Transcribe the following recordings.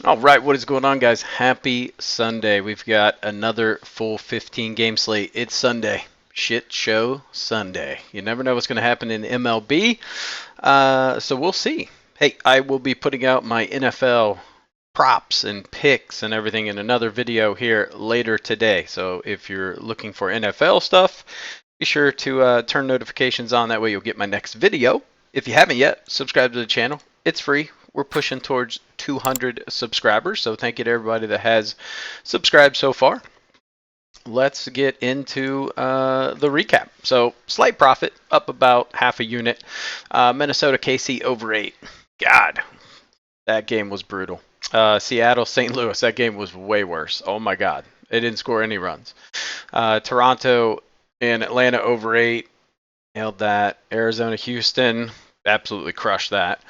All right, what is going on, guys? Happy Sunday. We've got another full 15 game slate. It's Sunday. Shit show Sunday. You never know what's going to happen in MLB. So we'll see. Hey, I will be putting out my NFL props and picks and everything in another video here later today. So if you're looking for NFL stuff, be sure to turn notifications on. That way you'll get my next video. If you haven't yet, subscribe to the channel. It's free. We're pushing towards 200 subscribers, so thank you to everybody that has subscribed so far. Let's get into the recap. So, slight profit, up about half a unit. Minnesota KC over 8. God, that game was brutal. Seattle St. Louis, that game was way worse. Oh my God, they didn't score any runs. Toronto and Atlanta over 8. Nailed that. Arizona Houston, absolutely crushed that.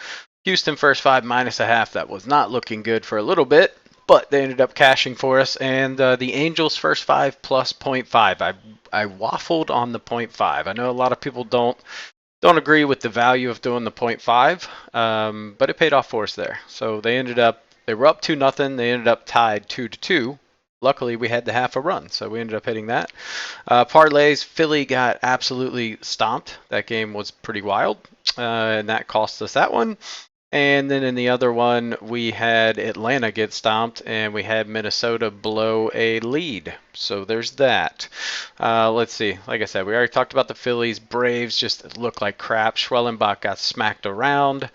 Houston first 5 minus a half. That was not looking good for a little bit, but they ended up cashing for us. And the Angels first 5 plus 0.5. I waffled on the 0.5. I know a lot of people don't agree with the value of doing the 0.5, but it paid off for us there. So they were up 2-0. They ended up tied 2-2. Luckily, we had the half a run, so we ended up hitting that. Parlays, Philly got absolutely stomped. That game was pretty wild, and that cost us that one. And then in the other one, we had Atlanta get stomped, and we had Minnesota blow a lead. So there's that. Let's see. Like I said, we already talked about the Phillies. Braves just look like crap. Schwellenbach got smacked around.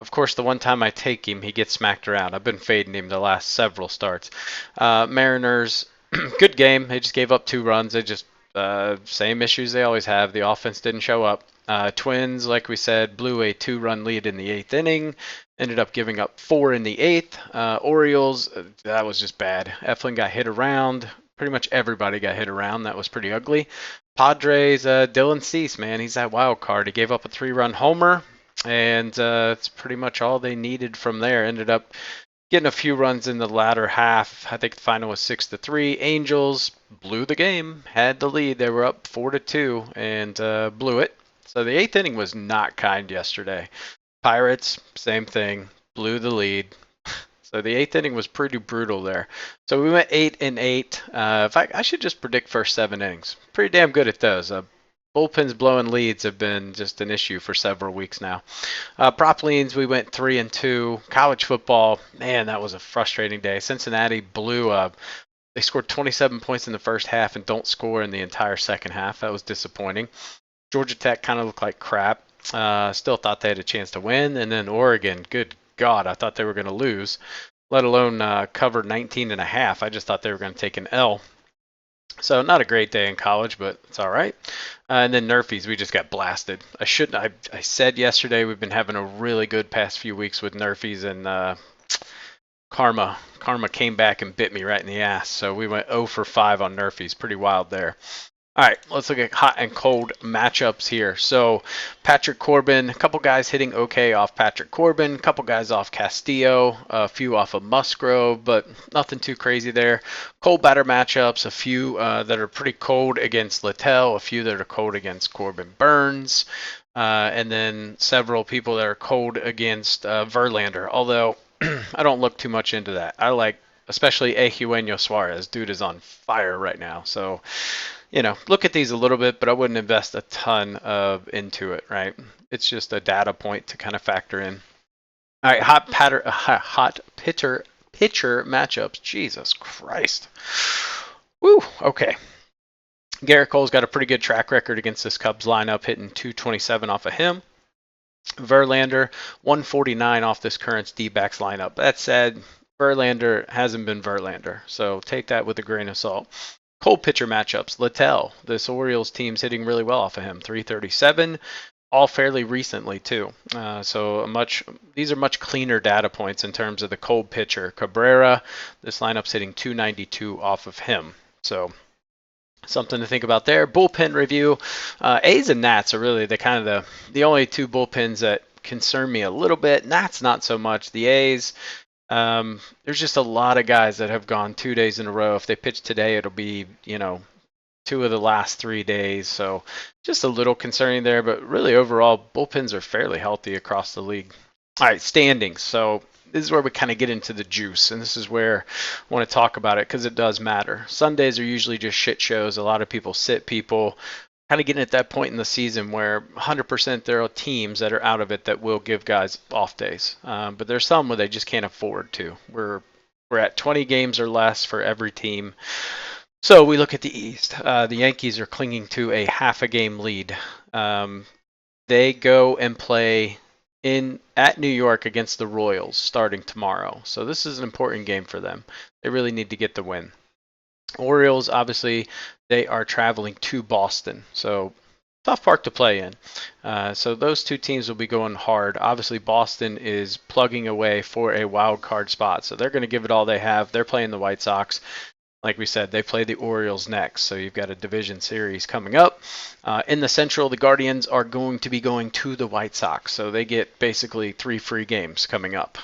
Of course, the one time I take him, he gets smacked around. I've been fading him the last several starts. Mariners, good game. They just gave up 2 runs. They just same issues they always have. The offense didn't show up. Twins, like we said, blew a 2-run lead in the 8th inning. Ended up giving up 4 in the 8th. Orioles, that was just bad. Eflin got hit around. Pretty much everybody got hit around. That was pretty ugly. Padres, Dylan Cease, man, he's that wild card. He gave up a 3-run homer, and it's pretty much all they needed from there. Ended up getting a few runs in the latter half. I think the final was 6-3. Angels blew the game, had the lead. They were up 4-2 and blew it. So the 8th inning was not kind yesterday. Pirates, same thing, blew the lead. So the 8th inning was pretty brutal there. So we went 8-8. I should just predict first 7 innings. Pretty damn good at those. Bullpens blowing leads have been just an issue for several weeks now. Prop leans, we went 3-2. College football, man, that was a frustrating day. Cincinnati blew up. They scored 27 points in the first half and don't score in the entire second half. That was disappointing. Georgia Tech kind of looked like crap. Still thought they had a chance to win. And then Oregon, good God, I thought they were going to lose, let alone cover 19.5. I just thought they were going to take an L. So not a great day in college, but it's all right. And then Nerfies, we just got blasted. I said yesterday we've been having a really good past few weeks with Nerfies, and Karma came back and bit me right in the ass. So we went 0 for 5 on Nerfies. Pretty wild there. All right, let's look at hot and cold matchups here. So Patrick Corbin, a couple guys hitting okay off Patrick Corbin, a couple guys off Castillo, a few off of Musgrove, but nothing too crazy there. Cold batter matchups, a few that are pretty cold against Littell, a few that are cold against Corbin Burns, and then several people that are cold against Verlander, although I don't look too much into that. I like especially Eugenio Suarez. Dude is on fire right now, so look at these a little bit, but I wouldn't invest a ton into it, right? It's just a data point to kind of factor in. All right, hot pitcher matchups. Jesus Christ. Woo, okay. Garrett Cole's got a pretty good track record against this Cubs lineup, hitting 227 off of him. Verlander, 149 off this current D-backs lineup. That said, Verlander hasn't been Verlander, so take that with a grain of salt. Cold pitcher matchups. Littell, this Orioles team's hitting really well off of him. 337, all fairly recently too. These are much cleaner data points in terms of the cold pitcher. Cabrera, this lineup's hitting 292 off of him. So something to think about there. Bullpen review. A's and Nats are really the only 2 bullpens that concern me a little bit. Nats not so much. The A's. There's just a lot of guys that have gone 2 days in a row. If they pitch today, it'll be, 2 of the last 3 days. So just a little concerning there, but really overall, bullpens are fairly healthy across the league. All right, standings. So this is where we kind of get into the juice, and this is where I want to talk about it because it does matter. Sundays are usually just shit shows. A lot of people sit people. Kind of getting at that point in the season where 100% there are teams that are out of it that will give guys off days. But there's some where they just can't afford to. We're at 20 games or less for every team. So we look at the East. The Yankees are clinging to a half a game lead. They go and play at New York against the Royals starting tomorrow. So this is an important game for them. They really need to get the win. Orioles, obviously, they are traveling to Boston. So tough park to play in. So those two teams will be going hard. Obviously, Boston is plugging away for a wild card spot. So they're going to give it all they have. They're playing the White Sox. Like we said, they play the Orioles next, so you've got a division series coming up. In the Central, the Guardians are going to be going to the White Sox, so they get basically 3 free games coming up.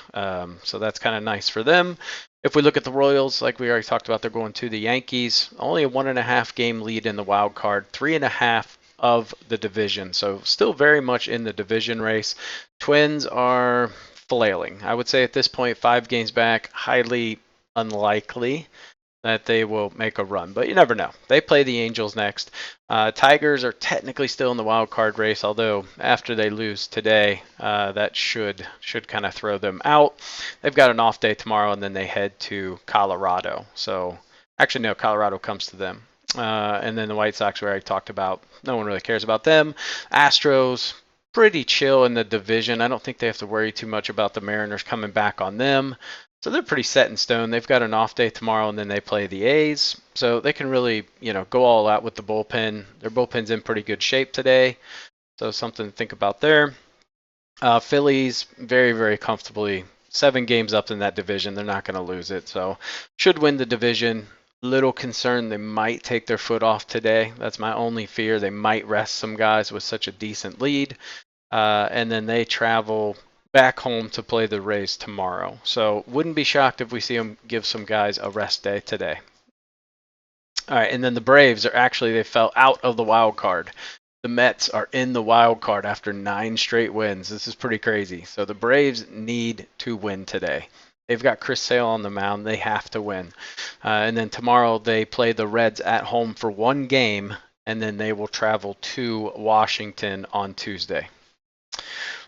So that's kind of nice for them. If we look at the Royals, like we already talked about, they're going to the Yankees. Only a 1.5 game lead in the wild card, 3.5 of the division, so still very much in the division race. Twins are flailing. I would say at this point, 5 games back, highly unlikely that they will make a run, but you never know. They play the Angels next. Tigers are technically still in the wild card race, although after they lose today, that should kind of throw them out. They've got an off day tomorrow, and then they head to Colorado. So actually, no, Colorado comes to them. And then the White Sox, we already talked about. No one really cares about them. Astros, pretty chill in the division. I don't think they have to worry too much about the Mariners coming back on them. So they're pretty set in stone. They've got an off day tomorrow, and then they play the A's. So they can really, go all out with the bullpen. Their bullpen's in pretty good shape today. So something to think about there. Phillies, very, very comfortably 7 games up in that division. They're not going to lose it. So should win the division. Little concerned they might take their foot off today. That's my only fear. They might rest some guys with such a decent lead. And then they travel back home to play the Rays tomorrow. So wouldn't be shocked if we see them give some guys a rest day today. All right, and then the Braves they fell out of the wild card. The Mets are in the wild card after 9 straight wins. This is pretty crazy. So the Braves need to win today. They've got Chris Sale on the mound. They have to win. And then tomorrow they play the Reds at home for 1 game, and then they will travel to Washington on Tuesday.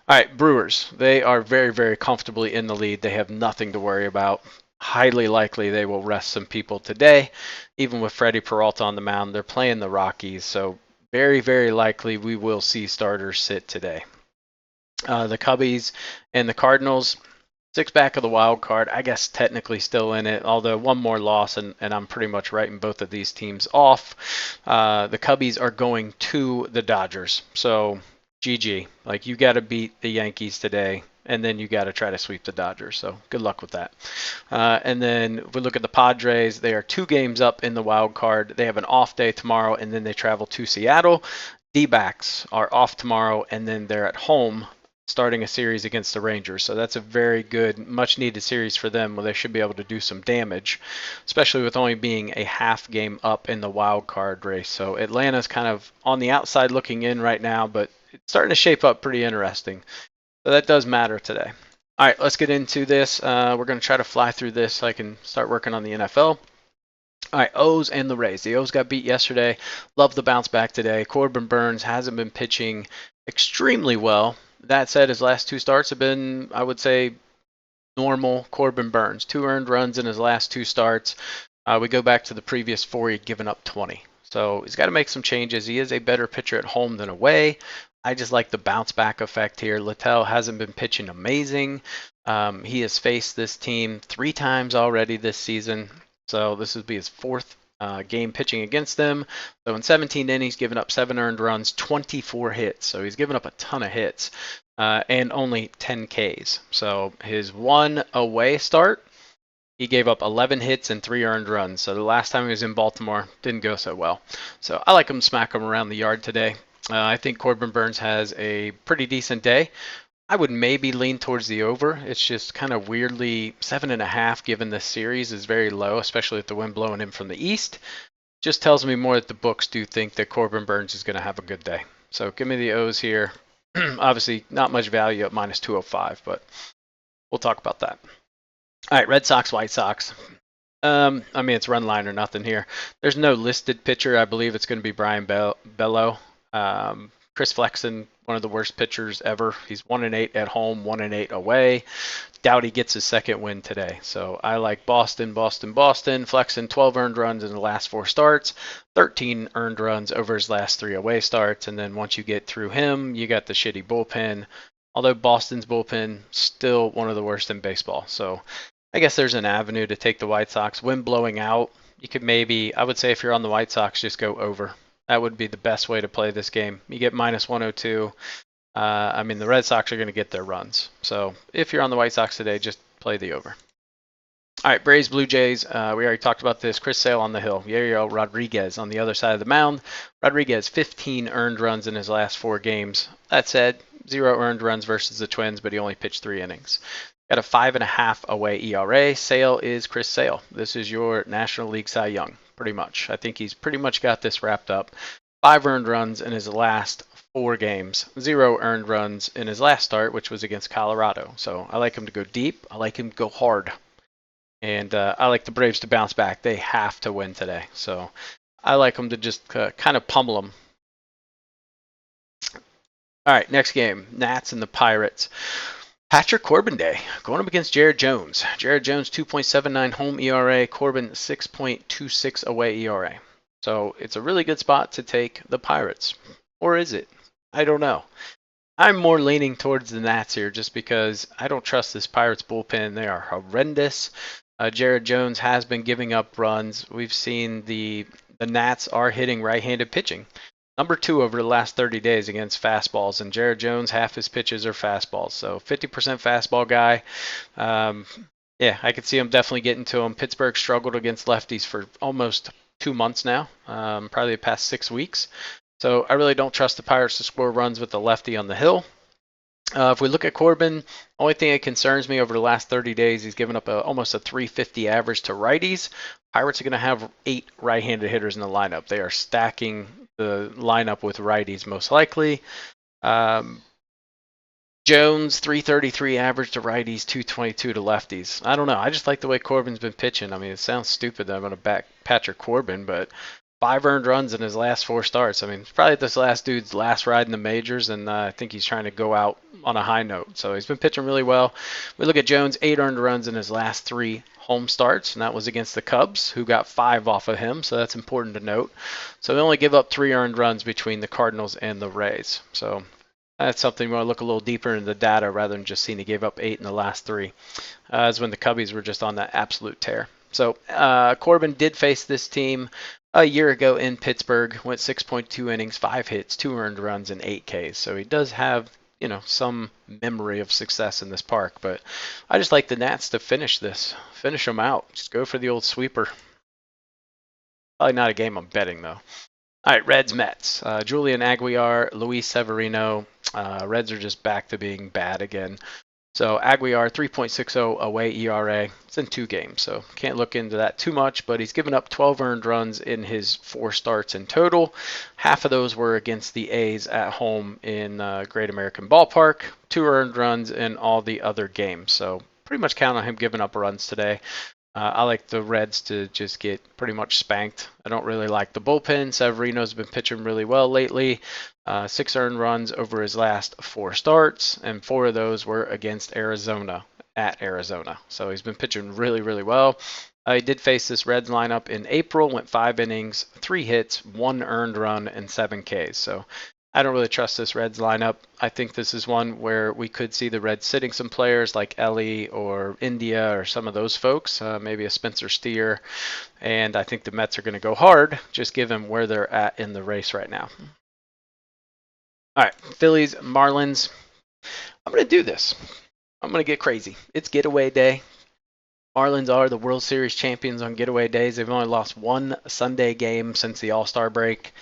All right, Brewers. They are very, very comfortably in the lead. They have nothing to worry about. Highly likely they will rest some people today. Even with Freddie Peralta on the mound, they're playing the Rockies. So very, very likely we will see starters sit today. The Cubbies and the Cardinals, 6 back of the wild card. I guess technically still in it, although 1 more loss, and I'm pretty much writing both of these teams off. The Cubbies are going to the Dodgers. So GG. Like, you got to beat the Yankees today, and then you got to try to sweep the Dodgers. So good luck with that. And then if we look at the Padres, they are 2 games up in the wild card. They have an off day tomorrow, and then they travel to Seattle. D-backs are off tomorrow, and then they're at home starting a series against the Rangers. So that's a very good, much-needed series for them where they should be able to do some damage, especially with only being a half game up in the wild card race. So Atlanta's kind of on the outside looking in right now, but it's starting to shape up pretty interesting. So that does matter today. All right, let's get into this. We're going to try to fly through this so I can start working on the NFL. All right, O's and the Rays. The O's got beat yesterday. Love the bounce back today. Corbin Burns hasn't been pitching extremely well. That said, his last 2 starts have been, I would say, normal Corbin Burns. 2 earned runs in his last 2 starts. We go back to the previous 4, he'd given up 20. So he's got to make some changes. He is a better pitcher at home than away. I just like the bounce back effect here. Littell hasn't been pitching amazing. He has faced this team 3 times already this season. So this would be his 4th game pitching against them. So in 17 innings, given up 7 earned runs, 24 hits. So he's given up a ton of hits and only 10 Ks. So his 1 away start, he gave up 11 hits and 3 earned runs. So the last time he was in Baltimore, didn't go so well. So I like him to smack him around the yard today. I think Corbin Burns has a pretty decent day. I would maybe lean towards the over. It's just kind of weirdly 7.5 given this series is very low, especially with the wind blowing in from the east. Just tells me more that the books do think that Corbin Burns is going to have a good day. So give me the O's here. Obviously, not much value at -205, but we'll talk about that. All right, Red Sox, White Sox. I mean, it's run line or nothing here. There's no listed pitcher. I believe it's going to be Brian Bello. Chris Flexen, one of the worst pitchers ever. He's 1-8 at home, 1-8 away. Doubt he gets his second win today. So I like Boston. Flexen, 12 earned runs in the last 4 starts, 13 earned runs over his last 3 away starts. And then once you get through him, you got the shitty bullpen. Although Boston's bullpen still one of the worst in baseball. So I guess there's an avenue to take the White Sox. Wind blowing out, you could maybe, I would say if you're on the White Sox, just go over. That would be the best way to play this game. You get minus 102. I mean, the Red Sox are going to get their runs. So if you're on the White Sox today, just play the over. All right, Braves, Blue Jays. We already talked about this. Chris Sale on the hill. Yariel Rodriguez on the other side of the mound. Rodriguez, 15 earned runs in his last 4 games. That said, 0 earned runs versus the Twins, but he only pitched 3 innings. Got a 5.5 away ERA. Sale is Chris Sale. This is your National League Cy Young, pretty much. I think he's pretty much got this wrapped up. 5 earned runs in his last 4 games. 0 earned runs in his last start, which was against Colorado. So I like him to go deep. I like him to go hard. And I like the Braves to bounce back. They have to win today. So I like them to just kind of pummel them. All right, next game. Nats and the Pirates. Patrick Corbin Day going up against Jared Jones. Jared Jones 2.79 home ERA, Corbin 6.26 away ERA. So it's a really good spot to take the Pirates. Or is it? I don't know. I'm more leaning towards the Nats here just because I don't trust this Pirates bullpen. They are horrendous. Jared Jones has been giving up runs. We've seen the Nats are hitting right-handed pitching. Number 2 over the last 30 days against fastballs, and Jared Jones, half his pitches are fastballs. So 50% fastball guy. Yeah, I could see him definitely getting to him. Pittsburgh struggled against lefties for almost 2 months now, probably the past 6 weeks. So I really don't trust the Pirates to score runs with the lefty on the hill. If we look at Corbin, only thing that concerns me over the last 30 days, he's given up almost a 350 average to righties. Pirates are going to have 8 right-handed hitters in the lineup. They are stacking the lineup with righties most likely. Jones, 333 average to righties, 222 to lefties. I don't know. I just like the way Corbin's been pitching. I mean, it sounds stupid that I'm going to back Patrick Corbin, but 5 earned runs in his last 4 starts. I mean, it's probably this last dude's last ride in the majors, and I think he's trying to go out on a high note. So he's been pitching really well. We look at Jones, 8 earned runs in his last 3 home starts, and that was against the Cubs, who got 5 off of him, so that's important to note. So they only give up 3 earned runs between the Cardinals and the Rays. So that's something we want to look a little deeper into the data rather than just seeing he gave up 8 in the last 3, as when the Cubbies were just on that absolute tear. So Corbin did face this team a year ago in Pittsburgh, went 6.2 innings, 5 hits, 2 earned runs, and 8 Ks. So he does have, you know, some memory of success in this park. But I just like the Nats to finish them out. Just go for the old sweeper. Probably not a game I'm betting, though. All right, Reds, Mets. Julian Aguilar, Luis Severino. Reds are just back to being bad again. So Aguilar, 3.60 away ERA. It's in 2 games, so can't look into that too much, but he's given up 12 earned runs in his 4 starts in total. Half of those were against the A's at home in Great American Ballpark. 2 earned runs in all the other games, so pretty much count on him giving up runs today. I like the Reds to just get pretty much spanked. I don't really like the bullpen. Severino's been pitching really well lately. 6 earned runs over his last 4 starts, and 4 of those were against Arizona, at Arizona. So he's been pitching really, really well. He did face this Reds lineup in April, went 5 innings, 3 hits, 1 earned run, and 7 Ks. So I don't really trust this Reds lineup. I think this is one where we could see the Reds sitting some players like Ellie or India or some of those folks, maybe a Spencer Steer. And I think the Mets are going to go hard, just given where they're at in the race right now. All right, Phillies, Marlins. I'm going to do this. I'm going to get crazy. It's getaway day. Marlins are the World Series champions on getaway days. They've only lost 1 Sunday game since the All-Star break.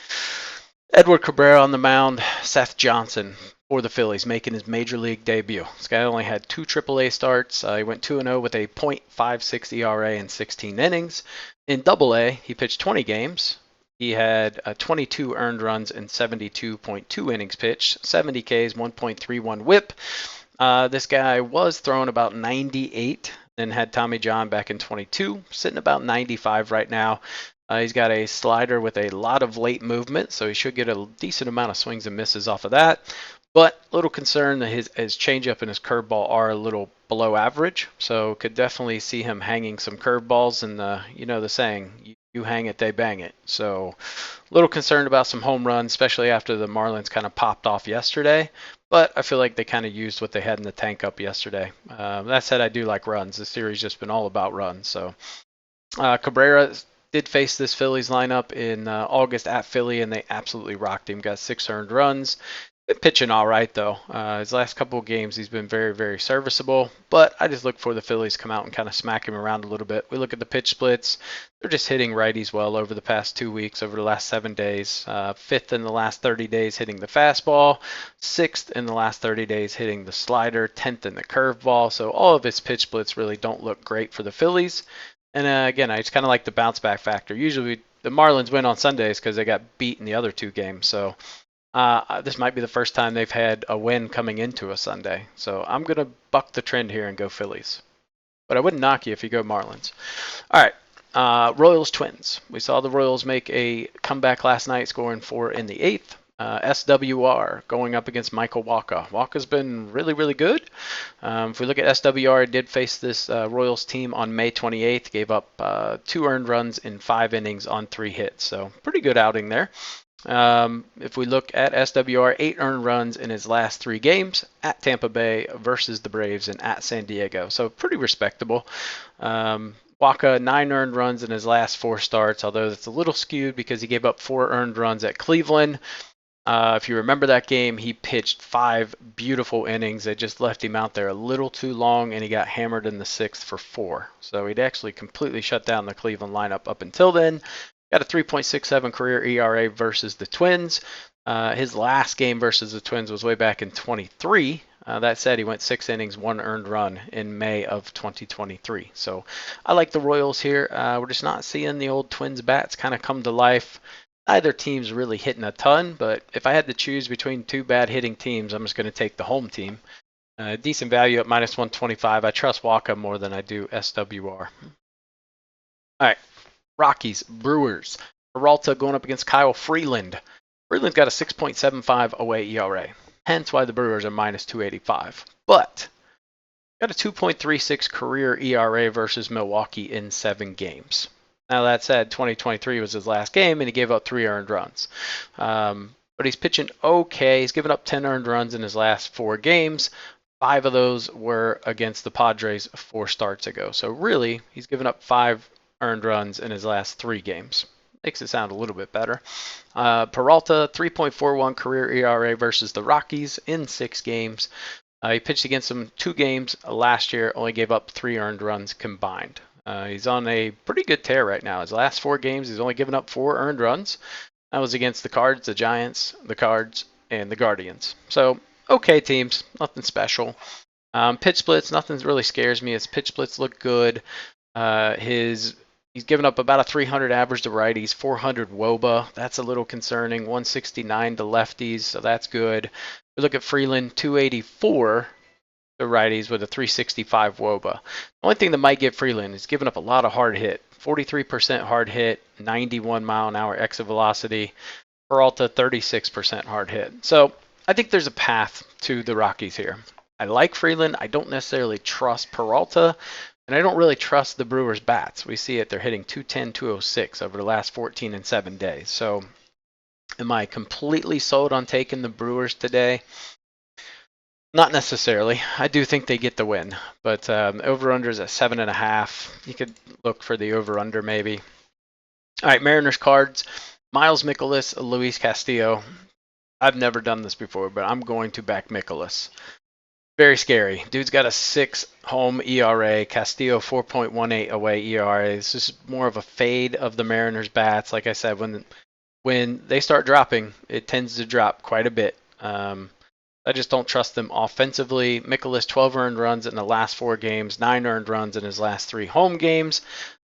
Edward Cabrera on the mound, Seth Johnson for the Phillies, making his major league debut. This guy only had 2 AAA starts. He went 2-0 with a .56 ERA in 16 innings. In AA, he pitched 20 games. He had 22 earned runs and 72.2 innings pitched, 70 Ks, 1.31 WHIP. This guy was throwing about 98, then had Tommy John back in 22, sitting about 95 right now. He's got a slider with a lot of late movement, so he should get a decent amount of swings and misses off of that. But a little concerned that his changeup and his curveball are a little below average, so could definitely see him hanging some curveballs. And the saying, you hang it, they bang it. So a little concerned about some home runs, especially after the Marlins kind of popped off yesterday. But I feel like they kind of used what they had in the tank up yesterday. That said, I do like runs. The series just been all about runs. So Cabrera did face this Phillies lineup in August at Philly, and they absolutely rocked him. Got 6 earned runs. Been pitching all right, though. His last couple of games, he's been very, very serviceable. But I just look for the Phillies to come out and kind of smack him around a little bit. We look at the pitch splits. They're just hitting righties well over the past 2 weeks, over the last 7 days. 5th in the last 30 days hitting the fastball. 6th in the last 30 days hitting the slider. 10th in the curveball. So all of his pitch splits really don't look great for the Phillies. And again, I just kind of like the bounce back factor. Usually the Marlins win on Sundays because they got beat in the other 2 games. So this might be the first time they've had a win coming into a Sunday. So I'm going to buck the trend here and go Phillies. But I wouldn't knock you if you go Marlins. All right, Royals Twins. We saw the Royals make a comeback last night, scoring 4 in the 8th. SWR going up against Michael Wacha. Wacha's been really, really good. If we look at SWR, it did face this Royals team on May 28th. Gave up 2 earned runs in 5 innings on 3 hits. So pretty good outing there. If we look at SWR, 8 earned runs in his last 3 games at Tampa Bay versus the Braves and at San Diego. So pretty respectable. Wacha, 9 earned runs in his last 4 starts, although that's a little skewed because he gave up 4 earned runs at Cleveland. If you remember that game, he pitched 5 beautiful innings. They just left him out there a little too long, and he got hammered in the 6th for 4. So he'd actually completely shut down the Cleveland lineup up until then. Got a 3.67 career ERA versus the Twins. His last game versus the Twins was way back in 23. That said, he went 6 innings, 1 earned run in May of 2023. So I like the Royals here. We're just not seeing the old Twins bats kind of come to life. Neither team's really hitting a ton, but if I had to choose between 2 bad hitting teams, I'm just going to take the home team. Decent value at minus 125. I trust Wacha more than I do SWR. All right, Rockies, Brewers. Peralta going up against Kyle Freeland. Freeland's got a 6.75 away ERA, hence why the Brewers are minus 285. But got a 2.36 career ERA versus Milwaukee in 7 games. Now, that said, 2023 was his last game, and he gave up 3 earned runs. But he's pitching okay. He's given up 10 earned runs in his last 4 games. 5 of those were against the Padres 4 starts ago. So really, he's given up 5 earned runs in his last 3 games. Makes it sound a little bit better. Peralta, 3.41 career ERA versus the Rockies in 6 games. He pitched against them 2 games last year, only gave up 3 earned runs combined. He's on a pretty good tear right now. His last 4 games, he's only given up 4 earned runs. That was against the Cards, the Giants, the Cards, and the Guardians. So, okay teams, nothing special. Pitch splits, nothing really scares me. His pitch splits look good. He's given up about a 300 average to righties, 400 WOBA. That's a little concerning. 169 to lefties, so that's good. We look at Freeland, 284 to righties with a 365 WOBA. The only thing that might get Freeland is giving up a lot of hard hit. 43% hard hit, 91 mile an hour exit velocity. Peralta, 36% hard hit. So I think there's a path to the Rockies here. I like Freeland. I don't necessarily trust Peralta. And I don't really trust the Brewers' bats. We see it, they're hitting 210, 206 over the last 14 and 7 days. So am I completely sold on taking the Brewers today? Not necessarily. I do think they get the win. But over-under is at 7.5. You could look for the over-under maybe. All right, Mariners Cards. Miles Mikolas, Luis Castillo. I've never done this before, but I'm going to back Mikolas. Very scary. Dude's got a 6 home ERA. Castillo 4.18 away ERA. This is more of a fade of the Mariners bats. Like I said, when they start dropping, it tends to drop quite a bit. I just don't trust them offensively. Mikolas 12 earned runs in the last 4 games, 9 earned runs in his last 3 home games.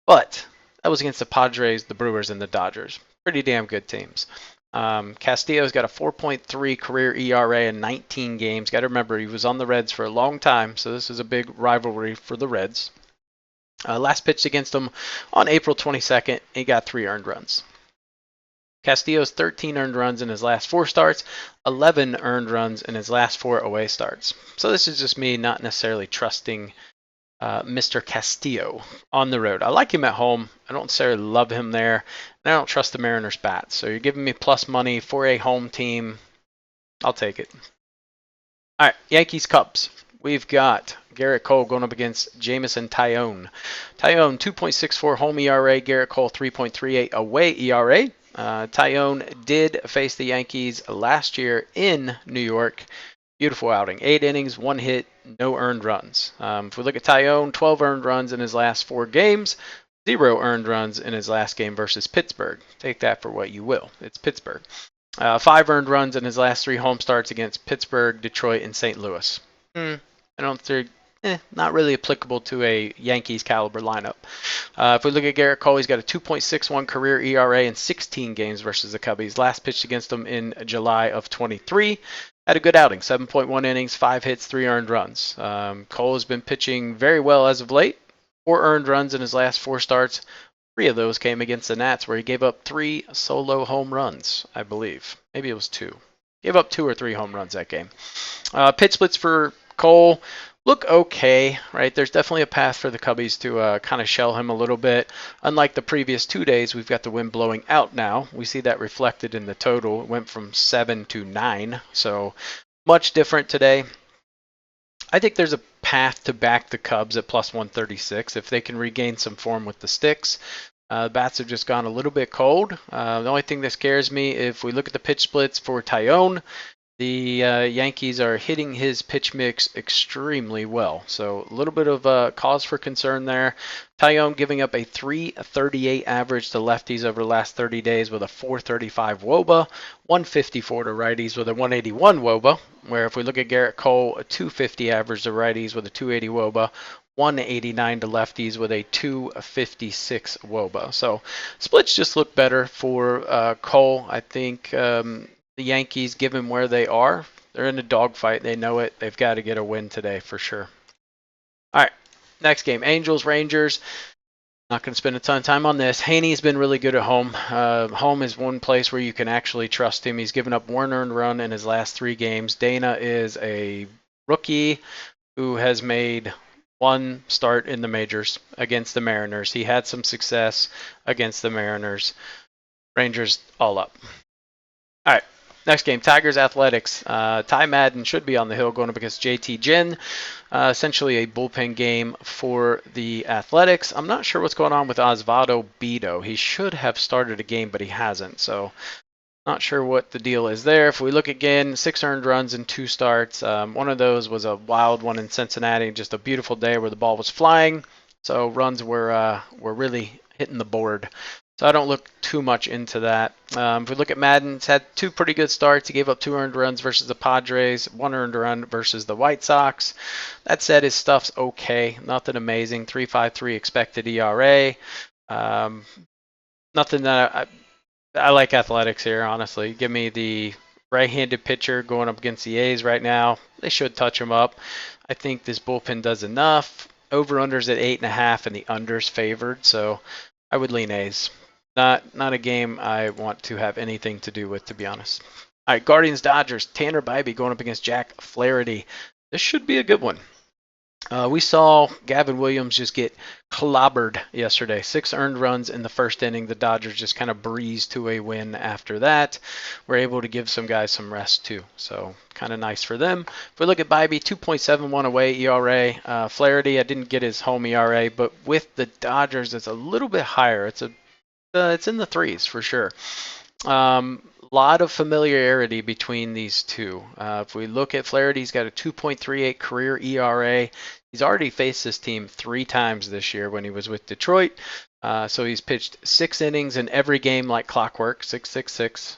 But that was against the Padres, the Brewers, and the Dodgers. Pretty damn good teams. Castillo's got a 4.3 career ERA in 19 games. Got to remember, he was on the Reds for a long time, so this is a big rivalry for the Reds. Last pitched against him on April 22nd. He got 3 earned runs. Castillo's 13 earned runs in his last 4 starts, 11 earned runs in his last 4 away starts. So this is just me not necessarily trusting Mr. Castillo on the road. I like him at home. I don't necessarily love him there. And I don't trust the Mariners' bats. So you're giving me plus money for a home team. I'll take it. All right, Yankees Cubs. We've got Garrett Cole going up against Jameson Taillon. Taillon 2.64 home ERA. Garrett Cole 3.38 away ERA. Taillon did face the Yankees last year in New York. Beautiful outing. 8 innings, 1 hit, no earned runs. If we look at Taillon, 12 earned runs in his last 4 games, 0 earned runs in his last game versus Pittsburgh. Take that for what you will. It's Pittsburgh. 5 earned runs in his last 3 home starts against Pittsburgh, Detroit, and St. Louis. I don't think not really applicable to a Yankees caliber lineup. If we look at Garrett Cole, he's got a 2.61 career ERA in 16 games versus the Cubbies. Last pitched against them in July of 23. Had a good outing, 7.1 innings, 5 hits, 3 earned runs. Cole has been pitching very well as of late. 4 earned runs in his last 4 starts. 3 of those came against the Nats, where he gave up 3 solo home runs, I believe. Maybe it was 2. Gave up 2 or 3 home runs that game. Pitch splits for Cole look okay, right? There's definitely a path for the Cubbies to kind of shell him a little bit. Unlike the previous 2 days, we've got the wind blowing out now. We see that reflected in the total. It went from 7 to 9, so much different today. I think there's a path to back the Cubs at plus 136 if they can regain some form with the sticks. The bats have just gone a little bit cold. The only thing that scares me, if we look at the pitch splits for Taillon, the Yankees are hitting his pitch mix extremely well. So a little bit of cause for concern there. Taillon giving up a 338 average to lefties over the last 30 days with a 435 WOBA, 154 to righties with a 181 WOBA, where if we look at Garrett Cole, a 250 average to righties with a 280 WOBA, 189 to lefties with a 256 WOBA. So splits just look better for Cole. I think the Yankees, given where they are, they're in a dogfight. They know it. They've got to get a win today for sure. All right, next game, Angels, Rangers. Not going to spend a ton of time on this. Haney's been really good at home. Home is one place where you can actually trust him. He's given up 1 earned run in his last 3 games. Dana is a rookie who has made 1 start in the majors against the Mariners. He had some success against the Mariners. Rangers all up. All right. Next game, Tigers Athletics. Ty Madden should be on the hill going up against JT Ginn. Essentially a bullpen game for the Athletics. I'm not sure what's going on with Osvaldo Bido. He should have started a game, but he hasn't. So not sure what the deal is there. If we look again, 6 earned runs in 2 starts. One of those was a wild one in Cincinnati. Just a beautiful day where the ball was flying. So runs were really hitting the board. So I don't look too much into that. If we look at Madden, he's had 2 pretty good starts. He gave up 2 earned runs versus the Padres, 1 earned run versus the White Sox. That said, his stuff's okay. Nothing amazing. 3.53 expected ERA. Nothing that I like Athletics here, honestly. Give me the right-handed pitcher going up against the A's right now. They should touch him up. I think this bullpen does enough. Over-under's at 8.5 and the under's favored, so I would lean A's. Not a game I want to have anything to do with, to be honest. All right, Guardians Dodgers. Tanner Bybee going up against Jack Flaherty. This should be a good one. We saw Gavin Williams just get clobbered yesterday. 6 earned runs in the first inning. The Dodgers just kind of breezed to a win after that. We're able to give some guys some rest too. So kind of nice for them. If we look at Bybee, 2.71 away ERA. Flaherty, I didn't get his home ERA, but with the Dodgers, it's a little bit higher. It's in the 3s for sure. Lot of familiarity between these two. If we look at Flaherty, he's got a 2.38 career ERA. He's already faced this team 3 times this year when he was with Detroit. So he's pitched 6 innings in every game like clockwork. 666.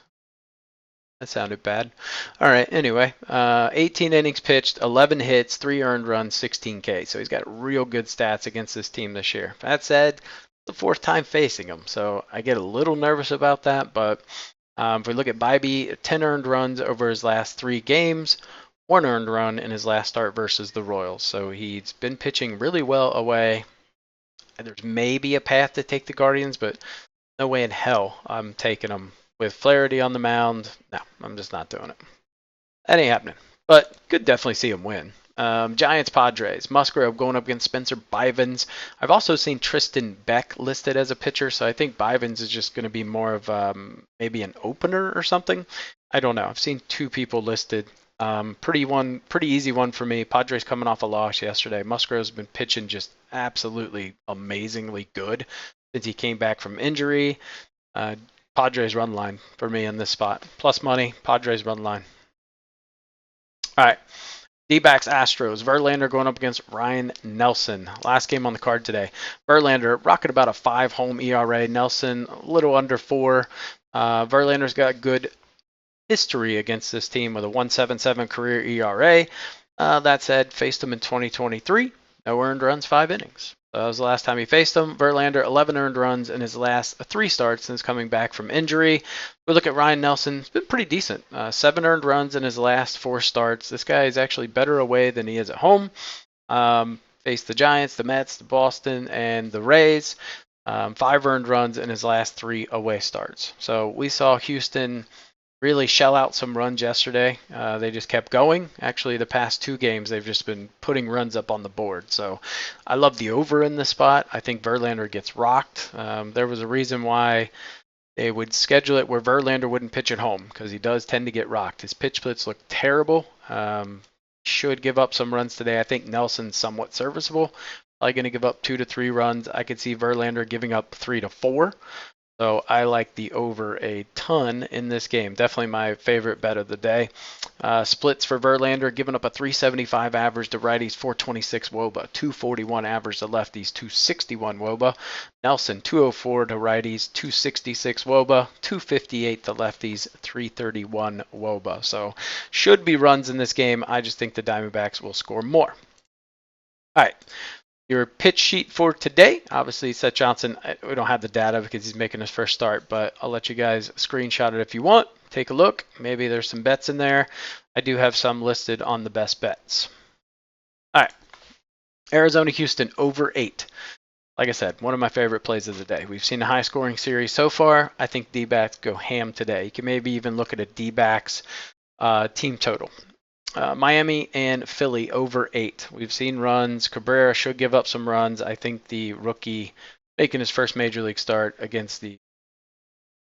That sounded bad. All right, anyway. 18 innings pitched, 11 hits, 3 earned runs, 16 K. So he's got real good stats against this team this year. That said, the 4th time facing him. So I get a little nervous about that, but If we look at Bybee, 10 earned runs over his last 3 games, 1 earned run in his last start versus the Royals. So he's been pitching really well away. And there's maybe a path to take the Guardians, but no way in hell I'm taking them. With Flaherty on the mound, no, I'm just not doing it. That ain't happening. But could definitely see him win. Giants Padres. Musgrove going up against Spencer Bivens. I've also seen Tristan Beck listed as a pitcher, so I think Bivens is just going to be more of maybe an opener or something. I don't know. I've seen 2 people listed. Pretty easy one for me. Padres coming off a loss yesterday. Musgrove's been pitching just absolutely amazingly good since he came back from injury. Padres run line for me in this spot. Plus money, Padres run line. All right. D-backs Astros. Verlander going up against Ryan Nelson. Last game on the card today. Verlander rocking about a 5 home ERA. Nelson a little under 4. Verlander's got good history against this team with a 1.77 career ERA. That said, faced him in 2023. No earned runs, 5 innings. That was the last time he faced him. Verlander, 11 earned runs in his last 3 starts since coming back from injury. We look at Ryan Nelson. It's been pretty decent. 7 earned runs in his last 4 starts. This guy is actually better away than he is at home. Faced the Giants, the Mets, the Boston, and the Rays. 5 earned runs in his last 3 away starts. So we saw Houston really shell out some runs yesterday. They just kept going. Actually, the past 2 games, they've just been putting runs up on the board. So I love the over in this spot. I think Verlander gets rocked. There was a reason why they would schedule it where Verlander wouldn't pitch at home, because he does tend to get rocked. His pitch splits look terrible. Should give up some runs today. I think Nelson's somewhat serviceable. Probably going to give up 2 to 3 runs. I could see Verlander giving up 3 to 4. So I like the over a ton in this game. Definitely my favorite bet of the day. Splits for Verlander, giving up a 375 average to righties, 426 WOBA, 241 average to lefties, 261 WOBA. Nelson, 204 to righties, 266 WOBA, 258 to lefties, 331 WOBA. So should be runs in this game. I just think the Diamondbacks will score more. All right. Your pitch sheet for today, obviously Seth Johnson, we don't have the data because he's making his first start, but I'll let you guys screenshot it if you want. Take a look. Maybe there's some bets in there. I do have some listed on the best bets. All right. Arizona, Houston, over 8. Like I said, one of my favorite plays of the day. We've seen a high-scoring series so far. I think D-backs go ham today. You can maybe even look at a D-backs team total. Miami and Philly over 8. We've seen runs. Cabrera should give up some runs. I think the rookie making his first major league start against the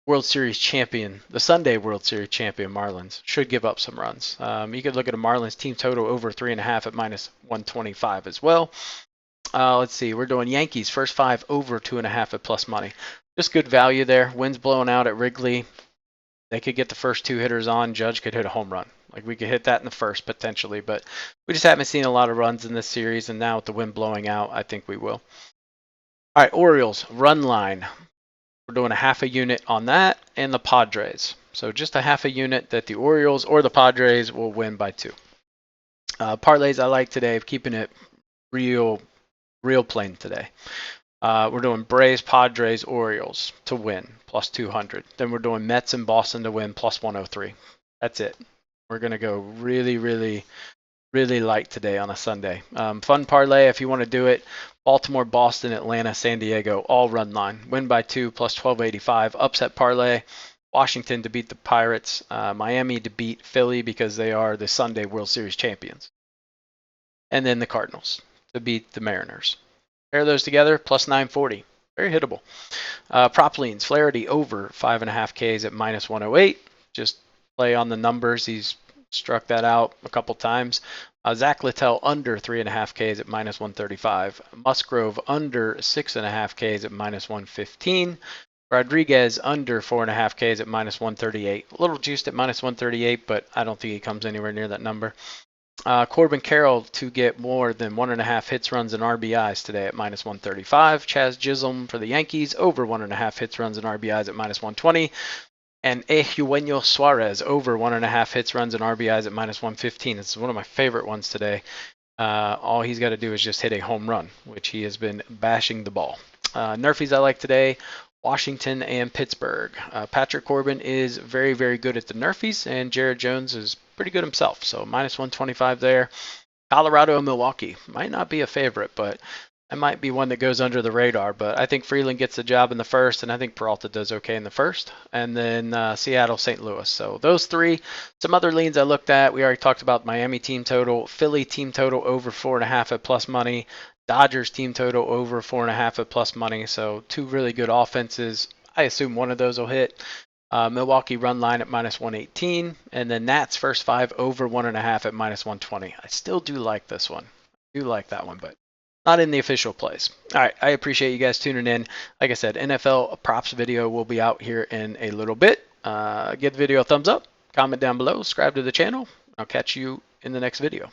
World Series champion, the Sunday World Series champion Marlins, should give up some runs. You could look at a Marlins team total over 3.5 at minus 125 as well. Let's see. We're doing Yankees first 5 over 2.5 at plus money. Just good value there. Wind's blowing out at Wrigley. They could get the first 2 hitters on. Judge could hit a home run. Like, we could hit that in the first potentially, but we just haven't seen a lot of runs in this series, and now with the wind blowing out, I think we will. All right, Orioles, run line. We're doing a half a unit on that and the Padres. So just a half a unit that the Orioles or the Padres will win by 2. Parlays I like today, keeping it real plain today. We're doing Braves, Padres, Orioles to win, plus 200. Then we're doing Mets and Boston to win, plus 103. That's it. We're going to go really light today on a Sunday. Fun parlay if you want to do it. Baltimore, Boston, Atlanta, San Diego, all run line. Win by 2, plus 1285. Upset parlay. Washington to beat the Pirates. Miami to beat Philly because they are the Sunday World Series champions. And then the Cardinals to beat the Mariners. Pair those together, plus 940. Very hittable. Prop leans. Flaherty over 5.5 Ks at minus 108. Just play on the numbers. He's struck that out a couple times. Zach Littell under 3.5 Ks at minus 135. Musgrove under 6.5 Ks at minus 115. Rodriguez under 4.5 Ks at minus 138. A little juiced at minus 138, but I don't think he comes anywhere near that number. Corbin Carroll to get more than 1.5 hits, runs, and RBIs today at minus 135. Chaz Chisholm for the Yankees over 1.5 hits, runs, and RBIs at minus 120. And Eugenio Suarez over 1.5 hits, runs, and RBIs at minus 115. This is one of my favorite ones today. All he's got to do is just hit a home run, which he has been bashing the ball. Nerfies I like today. Washington and Pittsburgh. Patrick Corbin is very, very good at the Nerfies, and Jared Jones is pretty good himself. So minus 125 there. Colorado and Milwaukee might not be a favorite, but it might be one that goes under the radar. But I think Freeland gets the job in the first, and I think Peralta does okay in the first. And then Seattle, St. Louis. So those three. Some other leans I looked at. We already talked about Miami team total, Philly team total over 4.5 at plus money, Dodgers team total over 4.5 at plus money. So two really good offenses. I assume one of those will hit. Milwaukee run line at minus 118, and then Nats first five over 1.5 at minus 120. I still do like this one. I do like that one, but not in the official plays. All right, I appreciate you guys tuning in. Like I said, NFL props video will be out here in a little bit. Give the video a thumbs up, comment down below, subscribe to the channel. I'll catch you in the next video.